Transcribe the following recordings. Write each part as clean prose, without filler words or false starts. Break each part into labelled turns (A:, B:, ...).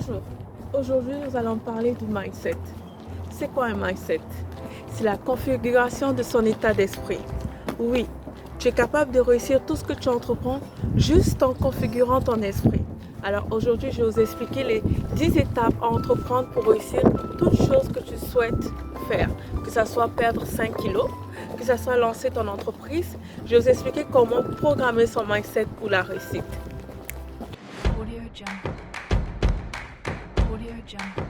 A: Bonjour, aujourd'hui nous allons parler du mindset. C'est quoi un mindset? C'est la configuration de son état d'esprit. Oui, tu es capable de réussir tout ce que tu entreprends juste en configurant ton esprit. Alors aujourd'hui, je vais vous expliquer les 10 étapes à entreprendre pour réussir toute chose que tu souhaites faire. Que ce soit perdre 5 kilos, que ce soit lancer ton entreprise. Je vais vous expliquer comment programmer son mindset pour la réussite.
B: Audio Jungle. Audio Jungle.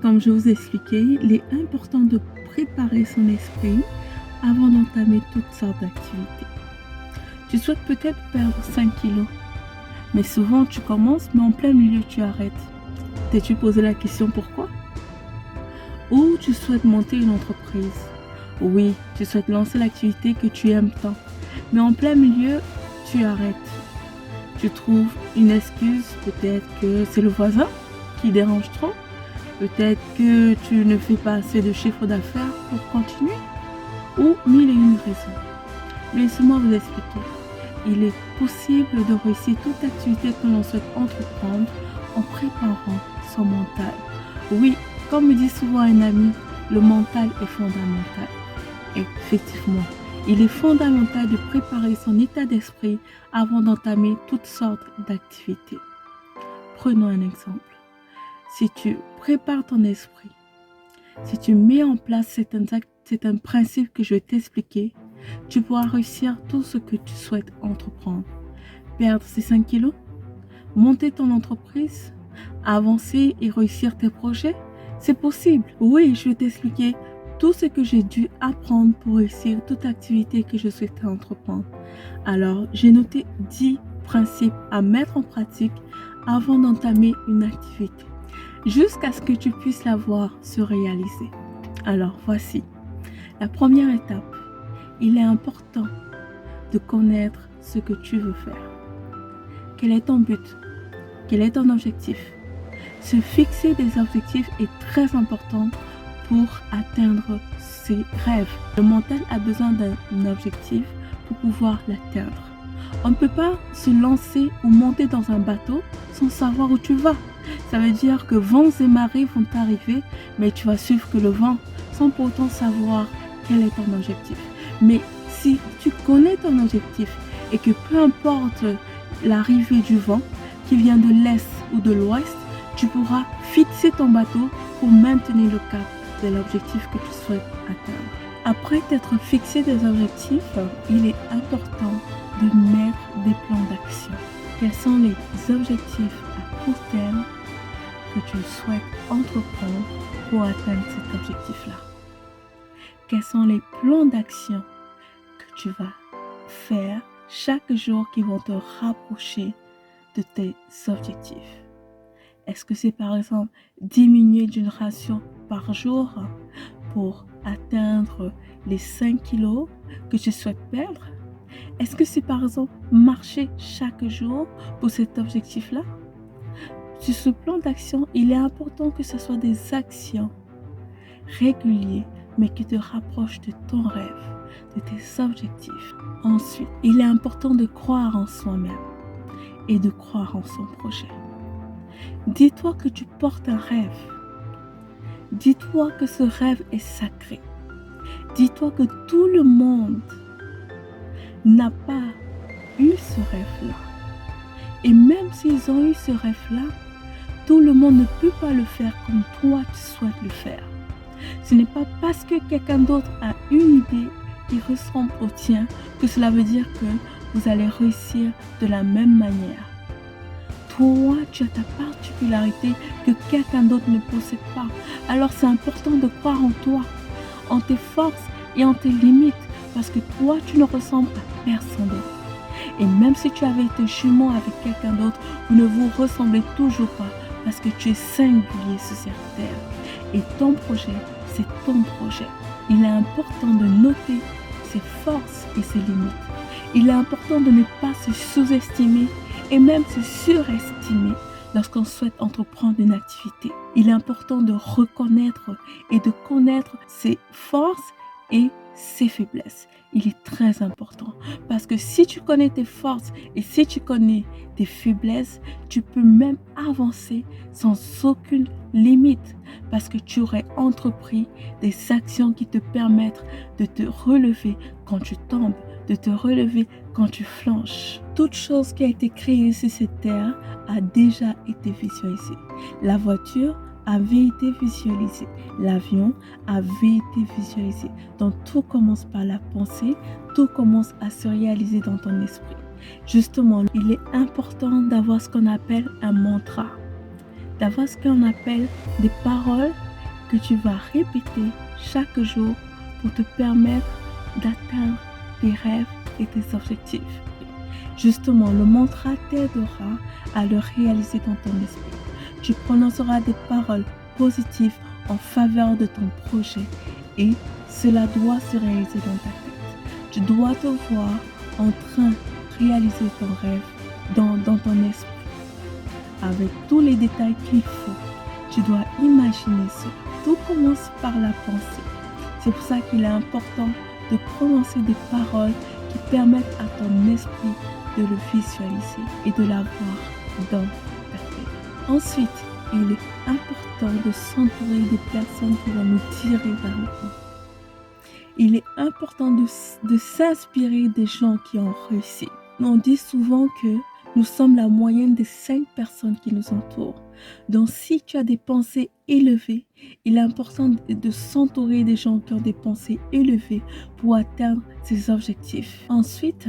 A: Comme je vous ai expliqué, il est important de préparer son esprit avant d'entamer toutes sortes d'activités. Tu souhaites peut-être perdre 5 kilos, mais souvent tu commences, mais en plein milieu tu arrêtes. T'es-tu posé la question pourquoi? Ou tu souhaites monter une entreprise? Oui, tu souhaites lancer l'activité que tu aimes tant, mais en plein milieu tu arrêtes. Tu trouves une excuse, peut-être que c'est le voisin qui dérange trop. Peut-être que tu ne fais pas assez de chiffre d'affaires pour continuer. Ou mille et une raisons. Laissez-moi vous expliquer. Il est possible de réussir toute activité que l'on souhaite entreprendre en préparant son mental. Oui, comme me dit souvent un ami, le mental est fondamental. Effectivement, il est fondamental de préparer son état d'esprit avant d'entamer toutes sortes d'activités. Prenons un exemple. Si tu prépares ton esprit, si tu mets en place certains principes que je vais t'expliquer, tu pourras réussir tout ce que tu souhaites entreprendre. Perdre ces 5 kilos, monter ton entreprise, avancer et réussir tes projets, c'est possible. Oui, je vais t'expliquer tout ce que j'ai dû apprendre pour réussir toute activité que je souhaitais entreprendre. Alors, j'ai noté 10 principes à mettre en pratique avant d'entamer une activité, jusqu'à ce que tu puisses la voir se réaliser. Alors voici, la première étape. Il est important de connaître ce que tu veux faire. Quel est ton but? Quel est ton objectif? Se fixer des objectifs est très important pour atteindre ses rêves. Le mental a besoin d'un objectif pour pouvoir l'atteindre. On ne peut pas se lancer ou monter dans un bateau sans savoir où tu vas. Ça veut dire que vents et marées vont t'arriver, mais tu vas suivre que le vent sans pour autant savoir quel est ton objectif. Mais si tu connais ton objectif et que peu importe l'arrivée du vent, qui vient de l'est ou de l'ouest, tu pourras fixer ton bateau pour maintenir le cap de l'objectif que tu souhaites atteindre. Après t'être fixé des objectifs, il est important de mettre des plans d'action. Quels sont les objectifs à court terme que tu souhaites entreprendre pour atteindre cet objectif-là? Quels sont les plans d'action que tu vas faire chaque jour qui vont te rapprocher de tes objectifs? Est-ce que c'est par exemple diminuer d'une ration par jour pour atteindre les 5 kilos que tu souhaites perdre? Est-ce que c'est par exemple marcher chaque jour pour cet objectif-là? Sur ce plan d'action, il est important que ce soit des actions régulières, mais qui te rapprochent de ton rêve, de tes objectifs. Ensuite, il est important de croire en soi-même et de croire en son projet. Dis-toi que tu portes un rêve. Dis-toi que ce rêve est sacré. Dis-toi que tout le monde n'a pas eu ce rêve-là. Et même s'ils ont eu ce rêve-là, tout le monde ne peut pas le faire comme toi tu souhaites le faire. Ce n'est pas parce que quelqu'un d'autre a une idée qui ressemble au tien que cela veut dire que vous allez réussir de la même manière. Toi, tu as ta particularité que quelqu'un d'autre ne possède pas. Alors c'est important de croire en toi, en tes forces et en tes limites, parce que toi, tu ne ressembles à personne d'autre. Et même si tu avais été jumeau avec quelqu'un d'autre, vous ne vous ressemblez toujours pas, parce que tu es singulier sur cette terre. Et ton projet, c'est ton projet. Il est important de noter ses forces et ses limites. Il est important de ne pas se sous-estimer et même se surestimer lorsqu'on souhaite entreprendre une activité. Il est important de reconnaître et de connaître ses forces et ses faiblesses. Il est très important parce que si tu connais tes forces et si tu connais tes faiblesses, tu peux même avancer sans aucune limite parce que tu aurais entrepris des actions qui te permettent de te relever quand tu tombes, de te relever quand tu flanches. Toute chose qui a été créée sur cette terre a déjà été visualisée. La voiture avait été visualisée. L'avion avait été visualisé. Donc tout commence par la pensée, tout commence à se réaliser dans ton esprit. Justement, il est important d'avoir ce qu'on appelle un mantra, d'avoir ce qu'on appelle des paroles que tu vas répéter chaque jour pour te permettre d'atteindre tes rêves et tes objectifs. Justement, le mantra t'aidera à le réaliser dans ton esprit. Tu prononceras des paroles positives en faveur de ton projet et cela doit se réaliser dans ta tête. Tu dois te voir en train de réaliser ton rêve dans ton esprit avec tous les détails qu'il faut. Tu dois imaginer cela. Tout commence par la pensée. C'est pour ça qu'il est important de prononcer des paroles qui permettent à ton esprit de le visualiser et de l'avoir dans ta tête. Ensuite, il est important de s'entourer des personnes qui vont nous tirer vers le haut. Il est important de s'inspirer des gens qui ont réussi. On dit souvent que nous sommes la moyenne des 5 personnes qui nous entourent. Donc, si tu as des pensées élevées, il est important de s'entourer des gens qui ont des pensées élevées pour atteindre ces objectifs. Ensuite,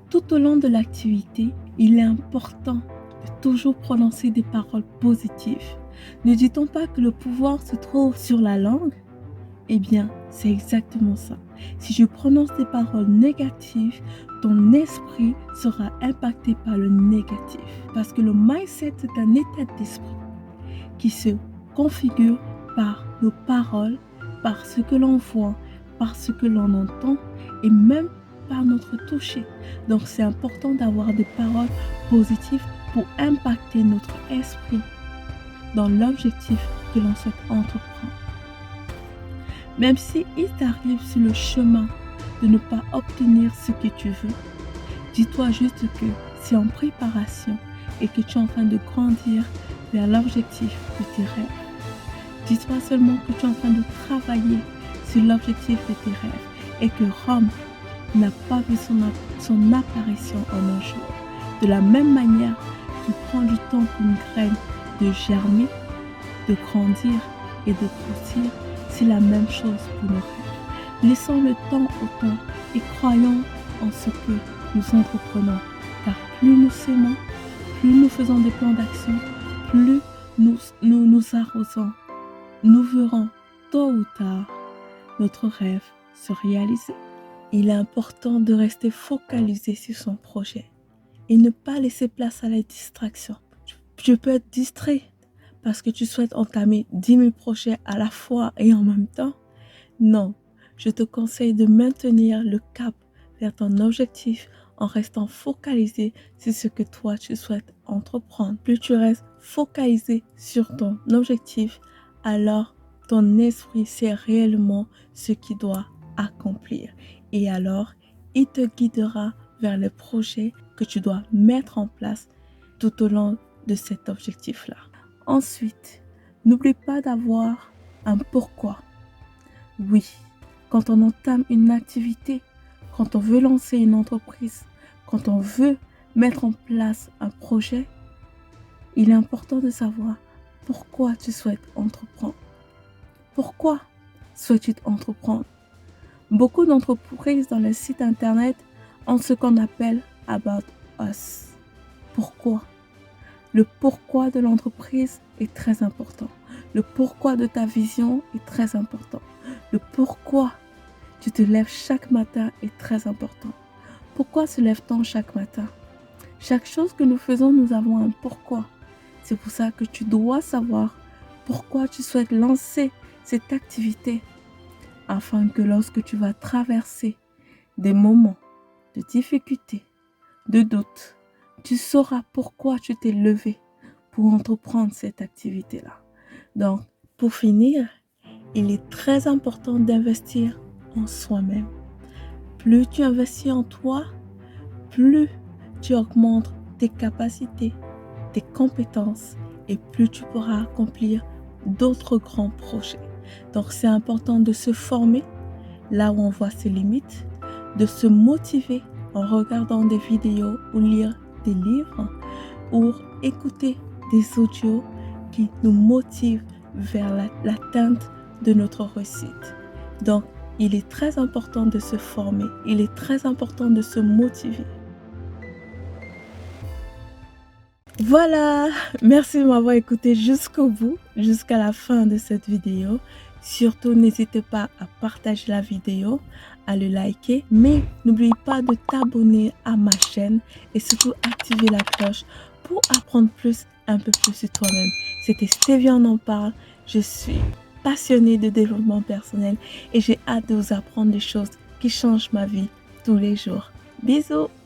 A: tout au long de l'activité, il est important de toujours prononcer des paroles positives. Ne dit-on pas que le pouvoir se trouve sur la langue? Eh bien, c'est exactement ça. Si je prononce des paroles négatives, ton esprit sera impacté par le négatif. Parce que le mindset, c'est un état d'esprit qui se configure par nos paroles, par ce que l'on voit, par ce que l'on entend et même par notre toucher. Donc, c'est important d'avoir des paroles positives pour impacter notre esprit dans l'objectif que l'on souhaite entreprendre. Même si il t'arrive sur le chemin de ne pas obtenir ce que tu veux, dis-toi juste que c'est en préparation et que tu es en train de grandir vers l'objectif de tes rêves. Dis-toi seulement que tu es en train de travailler sur l'objectif de tes rêves et que Rome n'a pas vu son apparition en un jour. De la même manière, tu prends du temps pour une graine de germer, de grandir et de grossir. C'est la même chose pour nos rêves. Laissons le temps au temps et croyons en ce que nous entreprenons. Car plus nous s'aimons, plus nous faisons des plans d'action, plus nous arrosons, nous verrons tôt ou tard notre rêve se réaliser. Il est important de rester focalisé sur son projet et ne pas laisser place à la distraction. Tu peux être distrait parce que tu souhaites entamer 10 000 projets à la fois et en même temps. Non, je te conseille de maintenir le cap vers ton objectif en restant focalisé sur ce que toi tu souhaites entreprendre. Plus tu restes focalisé sur ton objectif, alors ton esprit sait réellement ce qu'il doit accomplir. Et alors, il te guidera vers les projets que tu dois mettre en place tout au long de cet objectif-là. Ensuite, n'oublie pas d'avoir un pourquoi. Oui, quand on entame une activité, quand on veut lancer une entreprise, quand on veut mettre en place un projet, il est important de savoir pourquoi tu souhaites entreprendre. Pourquoi souhaites-tu entreprendre? Beaucoup d'entreprises dans le site internet ont ce qu'on appelle About Us. Pourquoi? Le pourquoi de l'entreprise est très important. Le pourquoi de ta vision est très important. Le pourquoi tu te lèves chaque matin est très important. Pourquoi se lève-t-on chaque matin? Chaque chose que nous faisons, nous avons un pourquoi. C'est pour ça que tu dois savoir pourquoi tu souhaites lancer cette activité afin que lorsque tu vas traverser des moments de difficulté, de doute, tu sauras pourquoi tu t'es levé pour entreprendre cette activité-là. Donc, pour finir, il est très important d'investir en soi-même. Plus tu investis en toi, plus tu augmentes tes capacités, tes compétences et plus tu pourras accomplir d'autres grands projets. Donc c'est important de se former là où on voit ses limites, de se motiver en regardant des vidéos ou lire des livres ou écouter des audios qui nous motivent vers l'atteinte de notre réussite. Donc, il est très important de se former, il est très important de se motiver. Voilà, merci de m'avoir écouté jusqu'au bout, jusqu'à la fin de cette vidéo. Surtout, n'hésitez pas à partager la vidéo, à le liker, mais n'oublie pas de t'abonner à ma chaîne et surtout activer la cloche pour apprendre un peu plus sur toi-même. C'était Stevie en parle. Je suis passionnée de développement personnel et j'ai hâte de vous apprendre des choses qui changent ma vie tous les jours. Bisous!